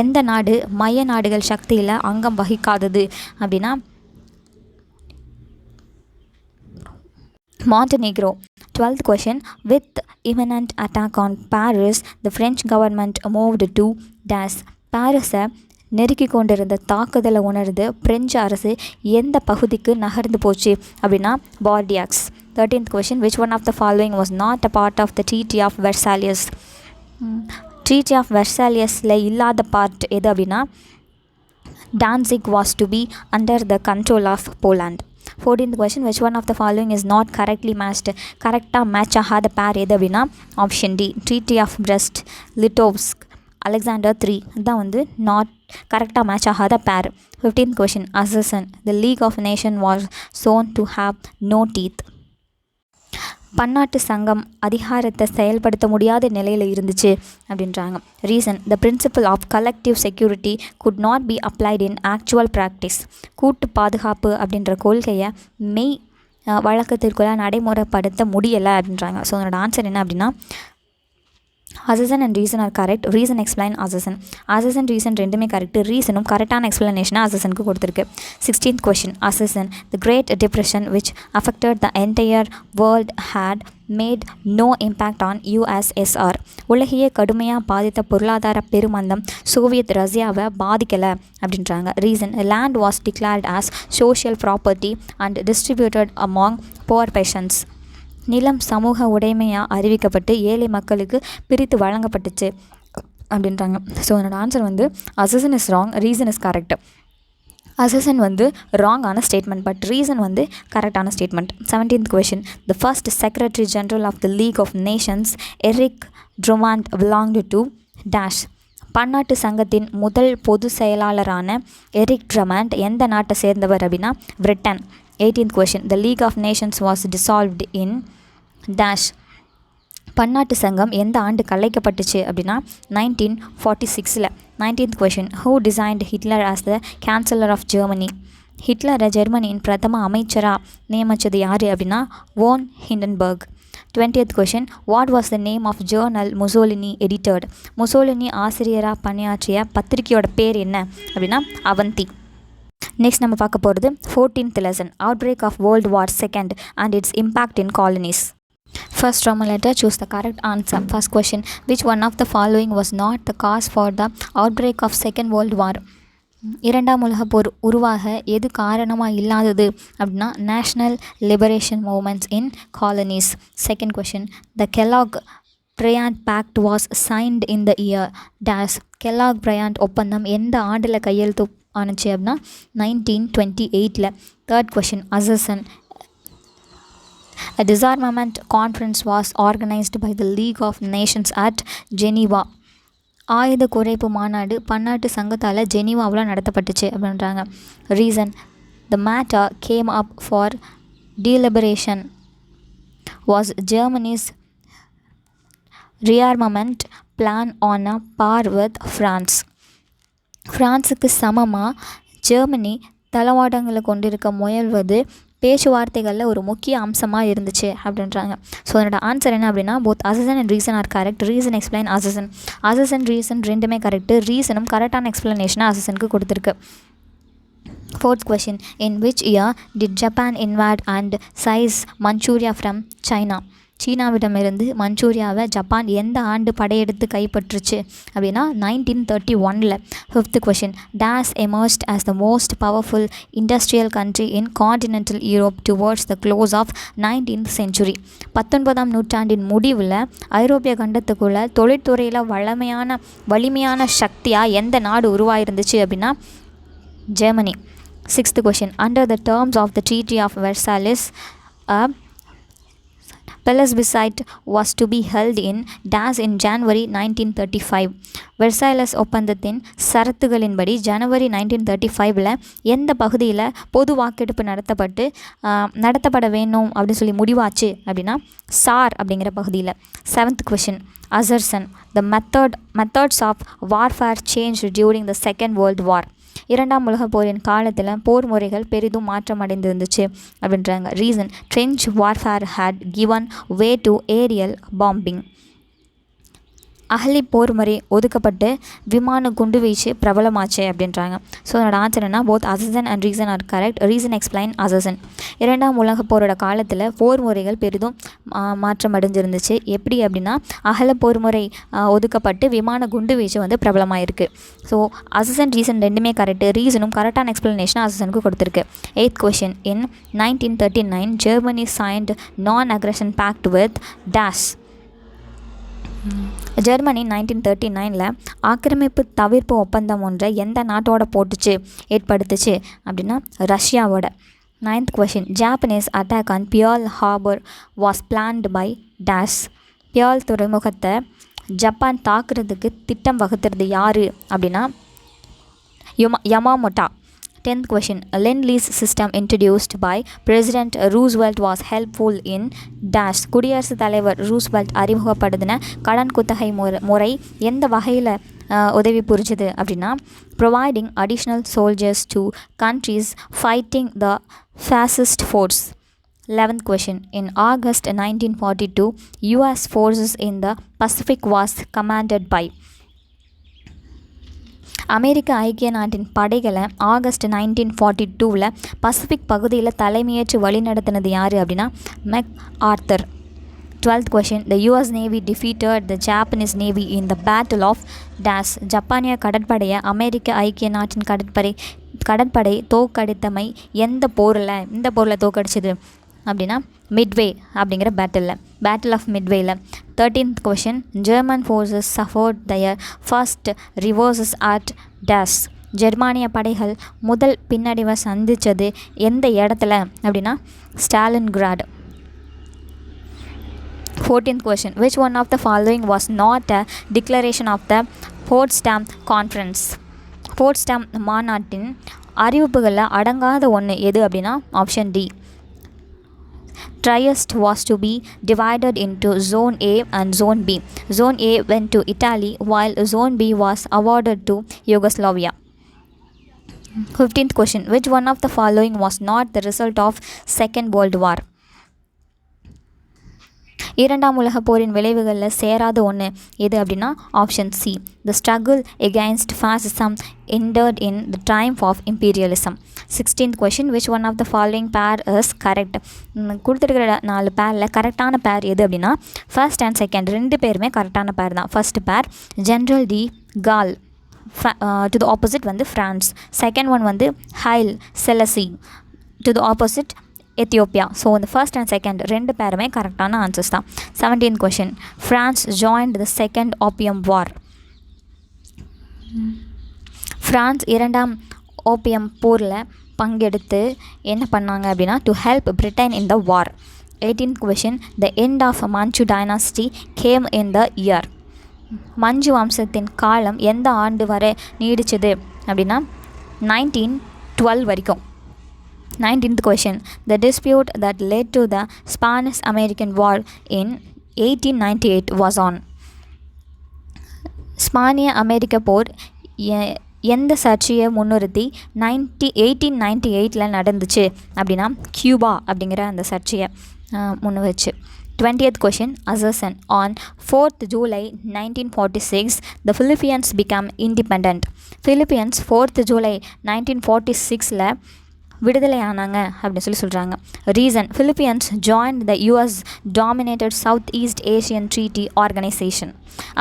எந்த நாடு மைய நாடுகள் சக்தியில் அங்கம் வகிக்காதது அப்படின்னா Montenegro. 12th question. With imminent attack on Paris, the French government moved to dash. பாரிஸை நெருக்கி கொண்டிருந்த தாக்குதலை உணர்ந்து பிரெஞ்சு அரசு எந்த பகுதிக்கு நகர்ந்து போச்சு அப்படின்னா பார்டியாக்ஸ். 13th question. Which one of the following was not a part of the Treaty of Versailles? Treaty of Versaillesல இல்லாத பார்ட் எது அப்படின்னா Danzig was to be under the control of Poland. 14th question. Which one of the following is not correctly matched? கரெக்டாக match ஆகாத pair எது அப்படின்னா option D treaty of Brest Litovsk Alexander 3 தான் வந்து not கரெக்டாக match ஆகாத பேர். 15th question. Assassin. The League of Nations was shown to have no teeth. பன்னாட்டு சங்கம் அதிகாரத்தை செயல்படுத்த முடியாத நிலையில் இருந்துச்சு அப்படின்றாங்க. Reason the principle of collective security could not be applied in actual practice. கூட்டு பாதுகாப்பு அப்படின்ற கொள்கையை வழக்கத்திற்குள்ள நடைமுறைப்படுத்த முடியலை அப்படின்றாங்க. ஸோ அதனோட ஆன்சர் என்ன அப்படின்னா assertion and reason are correct. Reason explain assertion reason ரெண்டுமே கரெக்ட். ரீசனும் கரெக்டான எக்ஸ்பிளனேஷனாக அசனுக்கு கொடுத்துருக்கு. 16th question. Hasan the Great Depression which affected the entire world had made no impact on USSR. உலகையே கடுமையாக பாதித்த பொருளாதார பெருமந்தம் சோவியத் ரஷ்யாவை பாதிக்கலை அப்படின்றாங்க. Reason land was declared as social property and distributed among poor peasants. நிலம் சமூக உடைமையாக அறிவிக்கப்பட்டு ஏழை மக்களுக்கு பிரித்து வழங்கப்பட்டுச்சு அப்படின்றாங்க. ஸோ என்னோடய ஆன்சர் வந்து assertion is wrong, reason is correct. Assertion வந்து ராங்கான ஸ்டேட்மெண்ட், பட் ரீசன் வந்து கரெக்டான statement. 17th question. The first Secretary General of the League of Nations, Eric Drummond, belonged to dash. பன்னாட்டு சங்கத்தின் முதல் பொது செயலாளரான எரிக் ட்ரமாண்ட் எந்த நாட்டை சேர்ந்தவர் அப்படின்னா Britain. 18th question. The League of Nations was dissolved in dash. பன்னாட்டு சங்கம் எந்த ஆண்டு கலைக்கப்பட்டுச்சு அப்படின்னா 1946. 19th question. Who designed Hitler as the Chancellor of Germany? ஹிட்லரை ஜெர்மனியின் பிரதம அமைச்சராக நியமித்தது யார் அப்படின்னா வோன் Hindenburg. 20th question. What was the name of journal Mussolini edited? Mussolini ஆசிரியராக பணியாற்றிய பத்திரிகையோட பேர் என்ன அப்படின்னா அவந்தி. நெக்ஸ்ட் நம்ம பார்க்க போகிறது 14th lesson. Outbreak of World War II and its impact in colonies. First Roman letter, choose the correct answer. First question. Which one of the following was not the cause for the outbreak of Second World War? இரண்டாம் உலகப் போர் உருவாக எது காரணமாக இல்லாதது அப்படின்னா national liberation movements in colonies. Second question. The Kellogg Briand pact was signed in the year dash. Kellogg Briand ஒப்பந்தம் எந்த ஆண்டில் கையெழுத்து ஆணுச்சு அப்படின்னா 1928. Third question. Assertion. A disarmament conference was organized by the League of Nations at Geneva. ஆயுத குறைப்பு மாநாடு பன்னாட்டு சங்கத்தால் ஜெனீவாவில் நடத்தப்பட்டுச்சு அப்படின்றாங்க. Reason the matter came up for deliberation was Germany's rearmament plan on a par with France. ஃப்ரான்ஸுக்கு சமமாக Germany தளவாடங்களை கொண்டிருக்க முயல்வது பேச்சுவார்த்தைகளில் ஒரு முக்கிய அம்சமாக இருந்துச்சு அப்படின்றாங்க. ஸோ அதனோட ஆன்சர் என்ன அப்படின்னா both assertion and reason are correct. Reason explain assertion. Assertion reason ரெண்டுமே கரெக்டு. ரீசனும் கரெக்டான எக்ஸ்ப்ளனேஷனை அசசனுக்கு கொடுத்துருக்கு. Fourth question, in which year did Japan invade and seize Manchuria from China? சீனாவிடமிருந்து மஞ்சூரியாவை ஜப்பான் எந்த ஆண்டு படையெடுத்து கைப்பற்றுச்சு அப்படின்னா 1931. Fifth question, Das emerged as the most powerful industrial country in continental Europe towards the close of 19th century. 19ஆம் நூற்றாண்டின் முடிவில் ஐரோப்பிய கண்டத்துக்குள்ள தொழில்துறையில் வலிமையான சக்தியாக எந்த நாடு உருவாயிருந்துச்சு அப்படின்னா Germany. Sixth question, under the terms of the Treaty of Versailles, a plebiscite was to be held in Das in January 1935. வெர்சாய்லஸ் ஒப்பந்தத்தின் சரத்துகளின்படி ஜனவரி 1935 எந்த பகுதியில் பொது வாக்கெடுப்பு நடத்தப்பட வேணும் அப்படின்னு சொல்லி முடிவாச்சு அப்படின்னா சார் அப்படிங்கிற பகுதியில். 7th question, Assertion, the methods of warfare changed during the Second World War. இரண்டாம் உலக போரின் காலத்தில் போர் முறைகள் பெரிதும் மாற்றமடைந்திருந்துச்சு அப்படின்றாங்க. Reason, trench warfare had given way to aerial bombing. அகலி போர் முறை ஒதுக்கப்பட்டு விமான குண்டு வீச்சு பிரபலமாச்சு அப்படின்றாங்க. ஸோ அதோட ஆன்சர் என்ன both assertion and reason are correct. Reason explain assertion. இரண்டாம் உலக போரோட காலத்தில் போர் முறைகள் பெரிதும் மாற்றமடைஞ்சிருந்துச்சு. எப்படி அப்படின்னா அகல போர் முறை ஒதுக்கப்பட்டு விமான குண்டு வீச்சு பிரபலமாயிருக்கு. ஸோ அசசன் ரீசன் ரெண்டுமே கரெக்டு. ரீசனும் கரெக்டான எக்ஸ்ப்ளனேஷன் அசசனுக்கு கொடுத்துருக்கு. 8th question, in 1939 Germany signed non-aggression pact with Das. Germany 1939 ஆக்கிரமிப்பு தவிர்ப்பு ஒப்பந்தம் ஒன்றை எந்த நாட்டோட ஏற்படுத்துச்சு அப்படின்னா ரஷ்யாவோட. 9th question, Japanese attack on Pearl Harbor was planned by Das. பியால் துறைமுகத்தை ஜப்பான் தாக்குறதுக்கு திட்டம் வகுத்துறது யாரு அப்படின்னா யமாமோட்டோ. 10th question, a Lend-Lease system introduced by President Roosevelt was helpful in dash. குடியரசுத் தலைவர் ரூஸ்வெல்ட் அறிமுகப்படுத்தின கடன் குத்தகை முறை எந்த வகையில் உதவி புரிஞ்சுது அப்படின்னா providing additional soldiers to countries fighting the fascist force. 11th question, in August 1942 US forces in the Pacific was commanded by. அமெரிக்க ஐக்கிய நாட்டின் படைகளை ஆகஸ்ட் 1942 பசிபிக் பகுதியில் தலைமையேற்று வழிநடத்தினது யார் அப்படின்னா மெக் author. 12th question, the US Navy defeated the Japanese Navy in the Battle of Das. ஜப்பானிய கடற்படையை அமெரிக்க ஐக்கிய நாட்டின் கடற்படை தோற்கடித்தமை இந்த போரில் தோற்கடிச்சது அப்படின்னா மிட்வே அப்படிங்கிற பேட்டில் ஆஃப் மிட்வேல. 13th question, German forces suffered their first reverses at Das. ஜெர்மானிய படைகள் முதல் பின்னடைவை சந்தித்தது எந்த இடத்துல அப்படின்னா Stalingrad. 14th question, which one of the following was not a declaration of the Potsdam Conference? Potsdam மாநாட்டின் அறிவிப்புகளில் அடங்காத ஒன்று எது அப்படின்னா option D. Trieste was to be divided into Zone A and Zone B. Zone A went to Italy while Zone B was awarded to Yugoslavia. 15th question, which one of the following was not the result of Second World War? இரண்டாம் உலக போரின் விளைவுகளில் சேராத ஒன்று எது அப்படின்னா option C. The struggle against fascism ended in the triumph of imperialism. 16th question, which one of the following pair is correct? கொடுத்துருக்கிற 4 பேரில் கரெக்டான பேர் எது அப்படின்னா ஃபர்ஸ்ட் அண்ட் செகண்ட் ரெண்டு பேருமே கரெக்டான பேர் தான். First pair General de Gaulle to the opposite France. Second one Haile Selassie to the opposite Ethiopia. So இந்த ஃபர்ஸ்ட் அண்ட் செகண்ட் ரெண்டு பேருமே கரெக்டான ஆன்சர்ஸ் தான். 17th question, France joined the Second Opium War. France இரண்டாம் opium போரில் பங்கெடுத்து என்ன பண்ணாங்க அப்படின்னா to help Britain in the war. 18th question, the end of Manchu dynasty came in the year. மஞ்சு வம்சத்தின் காலம் எந்த ஆண்டு வரை நீடிச்சது அப்படின்னா 1912 வரைக்கும். 19th question. The dispute that led to the Spanish-American War in 1898 was on. ஸ்பானிய அமெரிக்க போர் எந்த சர்ச்சையை முன்னிறுத்தி 1898 நடந்துச்சு அப்படின்னா கியூபா அப்படிங்கிற அந்த சர்ச்சையை முன்னு வச்சு. 20th question. Assertion. On 4th July 1946, the Philippines became independent. Philippines 4th July 1946 விடுதலை ஆனாங்க அப்படின்னு சொல்கிறாங்க. Reason. Philippines joined the US dominated South East Asian Treaty Organization.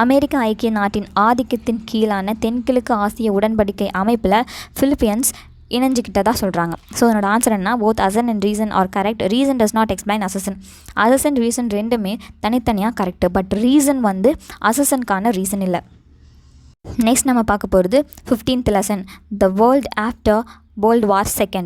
அமெரிக்க ஐக்கிய நாட்டின் ஆதிக்கத்தின் கீழான தென்கிழக்கு ஆசிய உடன்படிக்கை அமைப்பில் பிலிப்பீன்ஸ் இணைஞ்சிக்கிட்டதாக சொல்கிறாங்க. ஸோ அதனோட ஆன்சர் என்ன? Both assertion and reason are correct. Reason does not explain assertion. Assertion reason ரெண்டுமே தனித்தனியாக கரெக்டு. பட் ரீசன் வந்து அசசனுக்கான ரீசன் இல்லை. நெக்ஸ்ட் நம்ம பார்க்க போகிறது 15th lesson. The world after World War II.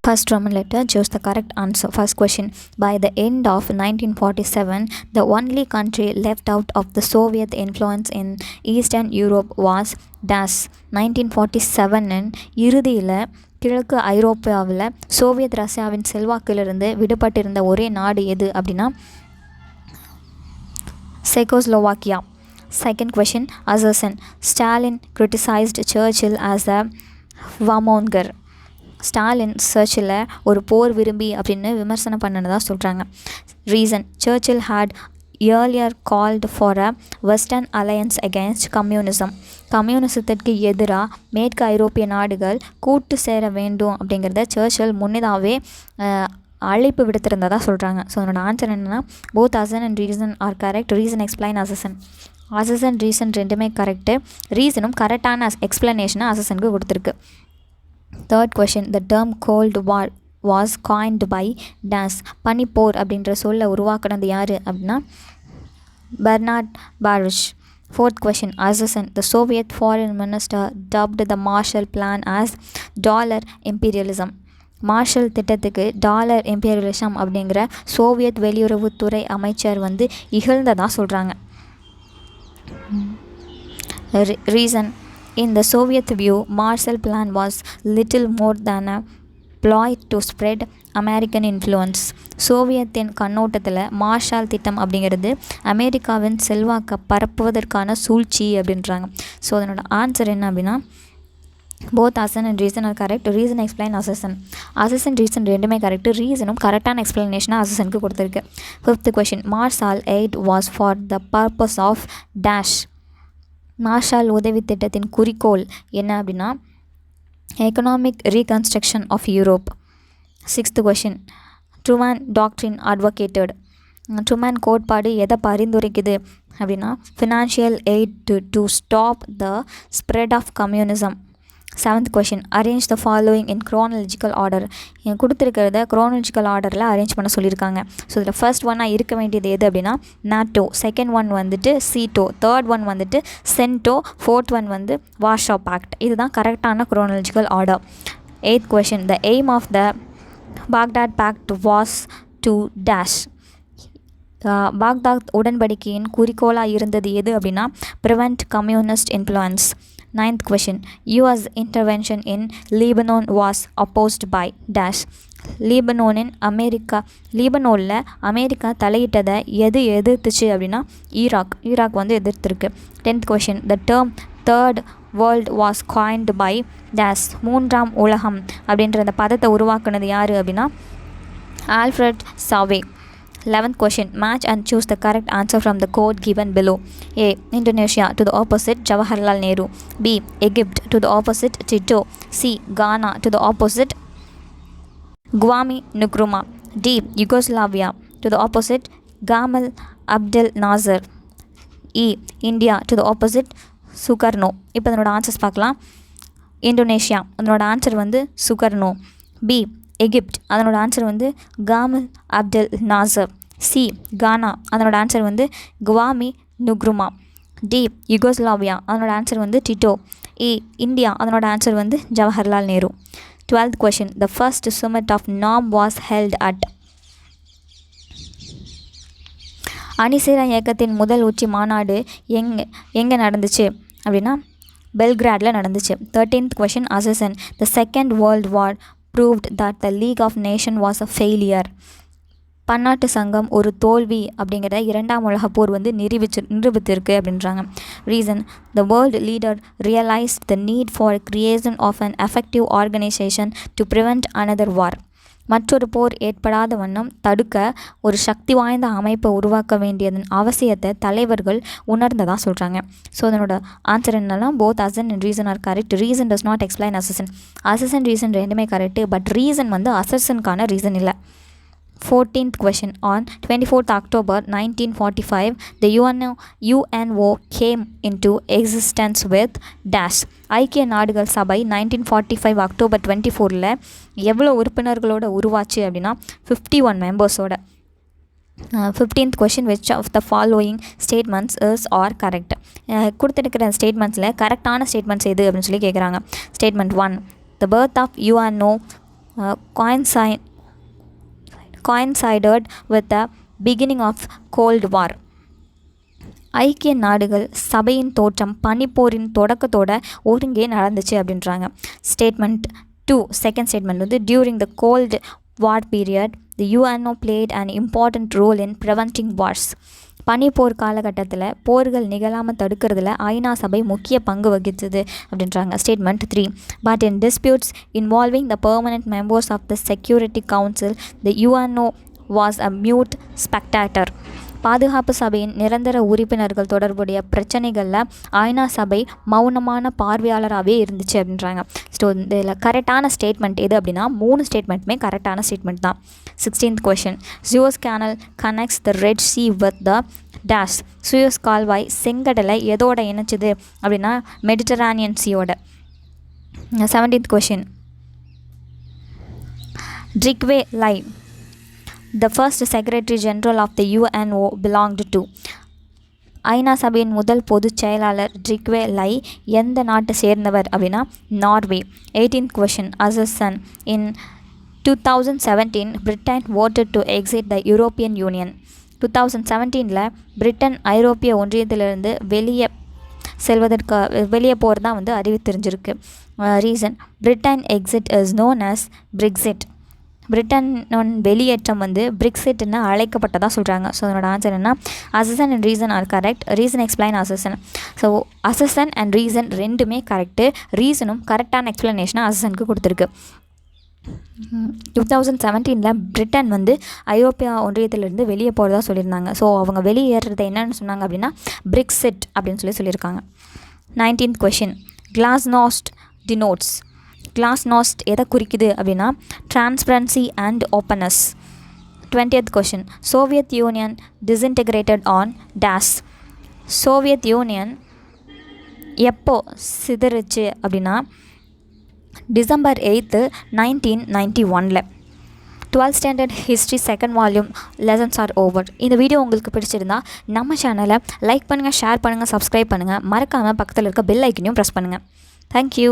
First Roman letter, choose the correct answer. First question. By the end of 1947, the only country left out of the Soviet influence in Eastern Europe was DAS. 1947 இறுதியில் கிழக்கு ஐரோப்பாவில் Soviet ரஷ்யாவின் செல்வாக்கிலிருந்து விடுபட்டிருந்த ஒரே நாடு எது அப்படின்னா Czechoslovakia. Second question. Assertion. Stalin criticized Churchill as a warmonger. Stalin சர்ச்சில் ஒரு போர் விரும்பி அப்படின்னு விமர்சனம் பண்ணினதாக சொல்கிறாங்க. Reason. Churchill had earlier called for a Western alliance against communism. கம்யூனிசத்திற்கு எதிராக மேற்கு ஐரோப்பிய நாடுகள் கூட்டு சேர வேண்டும் அப்படிங்கிறத சர்ச்சில் முன்னதாகவே அழைப்பு விடுத்திருந்ததாக சொல்கிறாங்க. ஸோ அதனோட ஆன்சர் என்னென்னா both assertion and reason are correct. Reason explain assertion. Assertion reason ரெண்டுமே கரெக்டு. ரீசனும் கரெக்டான எக்ஸ்பிளனேஷனை அசசனுக்கு கொடுத்துருக்கு. Third question. The term Cold War was coined by DAS. பனிப்போர் அப்படின்ற சொல்ல உருவாக்குனது யார் அப்படின்னா Bernard parish. Fourth question. Assertion. The Soviet foreign minister dubbed the Marshall Plan as dollar imperialism. Marshall திட்டத்துக்கு டாலர் இம்பீரியலிசம் அப்படிங்கிற சோவியத் வெளியுறவுத்துறை அமைச்சர் வந்து இகழ்ந்ததாக சொல்கிறாங்க. Reason. In the Soviet view, Marshall Plan was little more than a ploy to spread American influence. சோவியத்தின் கண்ணோட்டத்தில் Marshall திட்டம் அப்படிங்கிறது அமெரிக்காவின் செல்வாக்கை பரப்புவதற்கான சூழ்ச்சி அப்படின்றாங்க. ஸோ அதனோட ஆன்சர் என்ன அப்படின்னா both assertion and reason are correct. Reason explain assertion. Assertion reason ரெண்டுமே கரெக்ட். ரீசனும் கரெக்டான எக்ஸ்பிளனேஷனாக அசசனுக்கு கொடுத்துருக்கு. 5th question. Marshall Aid was for the purpose of dash. Marshall உதவி திட்டத்தின் குறிக்கோள் என்ன அப்படின்னா economic reconstruction of Europe. 6th question. Truman doctrine advocated. Truman கோட்பாடு எதை பரிந்துரைக்குது அப்படின்னா financial aid to stop the spread of communism. 7th question. Arrange the following in chronological order. கொடுத்துருக்கிறத க்ரோனாலஜிக்கல் ஆர்டரில் அரேஞ்ச் பண்ண சொல்லியிருக்காங்க. ஸோ இதில் ஃபர்ஸ்ட் ஒன்னாக இருக்க வேண்டியது எது அப்படின்னா நாட்டோ. செகண்ட் ஒன் வந்துட்டு சீட்டோ. தேர்ட் ஒன் வந்துட்டு சென்டோ. ஃபோர்த் ஒன் வந்து வார்ஷா பாக்ட். இதுதான் கரெக்டான chronological order. 8th question. The aim of the Baghdad Pact was to dash. Baghdad உடன்படிக்கையின் குறிக்கோளாக இருந்தது எது அப்படின்னா prevent communist influence. 9th question. US intervention in Lebanon was opposed by dash. லீபனோனில் America தலையிட்டதை எதிர்த்துச்சு அப்படின்னா ஈராக் வந்து எதிர்த்திருக்கு. 10th question. The term third world was coined by dash. மூன்றாம் உலகம் அப்படின்ற அந்த பதத்தை உருவாக்குனது யார் அப்படின்னா ஆல்ஃப்ரட் சாவே. 11th question. Match and choose the correct answer from the code given below. A. Indonesia to the opposite Jawaharlal Nehru. B. Egypt to the opposite Tito. C. Ghana to the opposite Kwame Nkrumah. D. Yugoslavia to the opposite Gamal Abdel Nasser. E. India to the opposite Sukarno. இப்போ அதனோட answers பார்க்கலாம். Indonesia அதனோட answer வந்து Sukarno. B Egypt அதனோட answer வந்து காமல் அப்டெல் Nassar. C கானா அதனோட answer வந்து Kwame நுக்ருமா. D Yugoslavia அதனோட ஆன்சர் வந்து டிட்டோ. ஏ இந்தியா அதனோட ஆன்சர் வந்து Jawaharlal Nehru. 12th question. The first summit of NORM was held at. அணிசேரா இயக்கத்தின் முதல் உச்சி மாநாடு எங்கே நடந்துச்சு அப்படின்னா பெல்கிராடில் நடந்துச்சு. 13th question. Assertion. The Second World War proved that the League of Nations was a failure? பன்னாட்டு சங்கம் ஒரு தோல்வி அப்படிங்கிறத இரண்டாம் உலகப் போர் வந்து நிரூபித்திருக்கு அப்படின்றாங்க. Reason, the world leader realized the need for creation of an effective organization to prevent another war. மற்றொரு போர் ஏற்படாத வண்ணம் தடுக்க ஒரு சக்தி வாய்ந்த அமைப்பை உருவாக்க வேண்டியதன் அவசியத்தை தலைவர்கள் உணர்ந்ததாக சொல்கிறாங்க. ஸோ அதனோட ஆன்சர் என்னெல்லாம் both assertion and reason are correct. Reason does not explain assertion. Assertion reason ரெண்டுமே கரெக்டு, பட் ரீசன் வந்து அசசனுக்கான ரீசன் இல்லை. 14th question. On 24th October 1945, the UNO came into existence with dash. ஐக்கிய நாடுகள் சபை 1945 October 24ல் எவ்வளோ உறுப்பினர்களோட உருவாச்சு அப்படின்னா 51 மெம்பர்ஸோட. 15th question. Which of the following statements is or correct? கொடுத்துருக்கிற ஸ்டேட்மெண்ட்ஸில் கரெக்டான ஸ்டேட்மெண்ட்ஸ் எது அப்படின்னு சொல்லி கேட்குறாங்க. Statement 1. The birth of UNO coincided with the beginning of Cold War. ஐக்கிய நாடுகள் சபையின் தோற்றம் பனிப்போரின் தொடக்கத்தோட ஒருங்கே நடந்துச்சு அப்படின்றாங்க. ஸ்டேட்மெண்ட் 2. செகண்ட் ஸ்டேட்மெண்ட் வந்து during the gold war period the UNO played an important role in preventing wars. பனிப்போர் காலகட்டத்தில் போர்கள் நிகழாமல் தடுக்கிறதுல ஐநா சபை முக்கிய பங்கு வகித்தது அப்படின்றாங்க. Statement 3. But in disputes involving the permanent members of the security council the UNO was a mute spectator. பாதுகாப்பு சபையின் நிரந்தர உறுப்பினர்கள் தொடர்புடைய பிரச்சனைகளில் ஐநா சபை மௌனமான பார்வையாளராகவே இருந்துச்சு அப்படின்றாங்க. ஸோ இதில் கரெக்டான ஸ்டேட்மெண்ட் எது அப்படின்னா 3 ஸ்டேட்மெண்ட்டுமே கரெக்டான ஸ்டேட்மெண்ட் தான். 16th question. Suez Canal connects the Red Sea with the dash. Suez கால்வாய் செங்கடலை எதோட இணைச்சிது அப்படின்னா Mediterranean சீயோட. 17th question. Drigwe Lai, the first Secretary General of the UNO, belonged to. ஐநா சபையின் முதல் பொதுச் செயலாளர் ட்ரிக்வே லை எந்த நாட்டை சேர்ந்தவர் அப்படின்னா Norway. 18th question. Assertion. In 2017 Britain voted to exit the European Union. 2017ல் பிரிட்டன் ஐரோப்பிய ஒன்றியத்திலிருந்து வெளியே போகிறதா வந்து அறிவித்திருந்திருக்கு. Reason, Britain exit is known as Brexit. Britain வெளியேற்றம் வந்து பிரிக்ஸிட்னு அழைக்கப்பட்டதாக சொல்கிறாங்க. ஸோ அதனோட ஆன்சர் என்ன, assertion and reason are correct. Reason explain assertion. So assertion and reason ரெண்டுமே கரெக்டு. ரீசனும் கரெக்டான எக்ஸ்ப்ளனேஷனாக அசசனுக்கு கொடுத்துருக்கு. 2017ல் பிரிட்டன் வந்து ஐரோப்பிய ஒன்றியத்திலிருந்து வெளியே போகிறதா சொல்லியிருந்தாங்க. ஸோ அவங்க வெளியேறது என்னன்னு சொன்னாங்க அப்படின்னா பிரிக்ஸிட் அப்படின்னு சொல்லியிருக்காங்க. 19th question. Glasnost denotes. Glasnost எதை குறிக்குது அப்படின்னா transparency and openness. 20th question. Soviet Union disintegrated on dash. Soviet union எப்போ சிதறிச்சு அப்படின்னா December 8, 1991. 12th standard history second volume lessons are over. இந்த வீடியோ உங்களுக்கு பிடிச்சிருந்தா நம்ம சேனலை லைக் பண்ணுங்கள், ஷேர் பண்ணுங்கள், சப்ஸ்கிரைப் பண்ணுங்கள். மறக்காமல் பக்கத்தில் இருக்க பெல் ஐக்கனையும் ப்ரெஸ் பண்ணுங்கள். தேங்க்யூ.